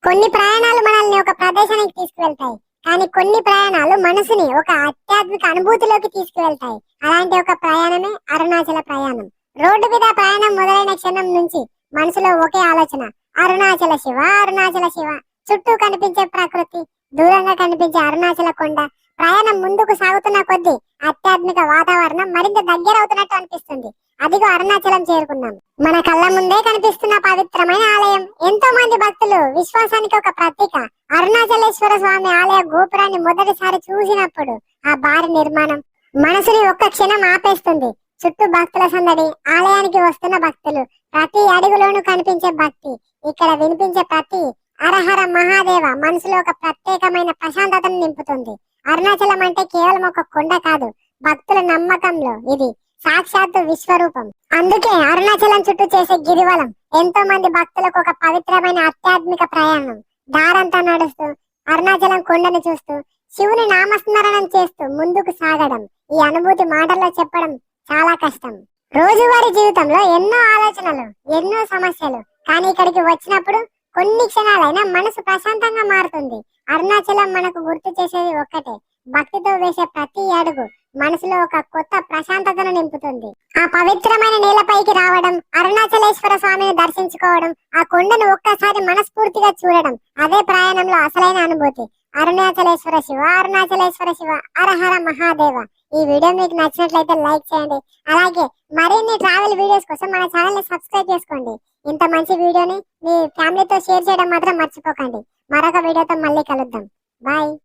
కొన్ని ప్రయాణాలు మనల్ని ఒక ప్రదేశానికి తీసుకువెళ్తాయి, కానీ కొన్ని ప్రయాణాలు మనసుని ఒక ఆధ్యాత్మిక అనుభూతిలోకి తీసుకువెళ్తాయి. అలాంటి ఒక ప్రయాణమే అరుణాచల ప్రయాణం. రోడ్డు మీద ప్రయాణం మొదలైన క్షణం నుంచి మనసులో ఒకే ఆలోచన, అరుణాచల శివ, అరుణాచల శివ. చుట్టూ కనిపించే ప్రకృతి, దూరంగా కనిపించే అరుణాచల కొండ. ప్రయాణం ముందుకు సాగుతున్న కొద్దీ ఆధ్యాత్మిక వాతావరణం మరింత దగ్గర అవుతున్నట్టు అనిపిస్తుంది. అదిగో అరుణాచలం చేరుకున్నాం. మన కళ్ళ ముందే కనిపిస్తున్న పవిత్రమైన ఆలయం. ఎంతో మంది భక్తులు విశ్వాసానికి ఒక ప్రతీక. అరుణాచలేశ్వర స్వామి ఆలయ గోపురాన్ని మొదటిసారి చూసినప్పుడు ఆ భారీ నిర్మాణం మనసుని ఒక్క క్షణం ఆపేస్తుంది. చుట్టూ భక్తుల సందడి, ఆలయానికి వస్తున్న భక్తులు, ప్రతి అడుగులోనూ కనిపించే భక్తి, ఇక్కడ వినిపించే ప్రతి హరహర మహాదేవ మనసులో ఒక ప్రత్యేకమైన ప్రశాంతతను నింపుతుంది. అరుణాచలం అంటే కేవలం ఒక కొండ కాదు, భక్తుల నమ్మకంలో ఇది సాక్షాత్తు విశ్వరూపం. అందుకే అరుణాచలం చుట్టూ చేసే గిరివలం ఎంతో మంది భక్తులకు ఒక పవిత్రమైన ఆధ్యాత్మిక ప్రయాణం. దారంతా నడుస్తూ అరుణాచలం కొండను చూస్తూ శివుని నామస్మరణం చేస్తూ ముందుకు సాగడం, ఈ అనుభూతి మాటల్లో చెప్పడం చాలా కష్టం. రోజువారీ జీవితంలో ఎన్నో ఆలోచనలు, ఎన్నో సమస్యలు, కానీ ఇక్కడికి వచ్చినప్పుడు కొన్ని క్షణాలైనా మనసు ప్రశాంతంగా మారుతుంది. అరుణాచలం మనకు గుర్తు చేసేది ఒక్కటే, భక్తితో వేసే ప్రతి అడుగు మనసులో ఒక కొత్త ప్రశాంతతను నింపుతుంది. ఆ పవిత్రమైన నేలపైకి రావడం, అరుణాచలేశ్వర స్వామిని దర్శించుకోవడం, ఆ కొండను ఒక్కసారి మనస్ఫూర్తిగా చూడడం, అదే ప్రయాణంలో అసలైన అనుభూతి. అరుణాచలేశ్వర శివ, అరుణాచలేశ్వర శివ, హరహర మహాదేవ. ఈ వీడియో మీకు నచ్చినట్లయితే లైక్ చేయండి. అలాగే మరిన్ని ట్రావెల్ వీడియోస్ కోసం మన ఛానల్ ని సబ్స్క్రైబ్ చేసుకోండి. ఇంత మంచి వీడియోని మీ ఫ్యామిలీతో షేర్ చేయడం మాత్రం మర్చిపోకండి. మరొక వీడియోతో మళ్ళీ కలుద్దాం. బాయ్.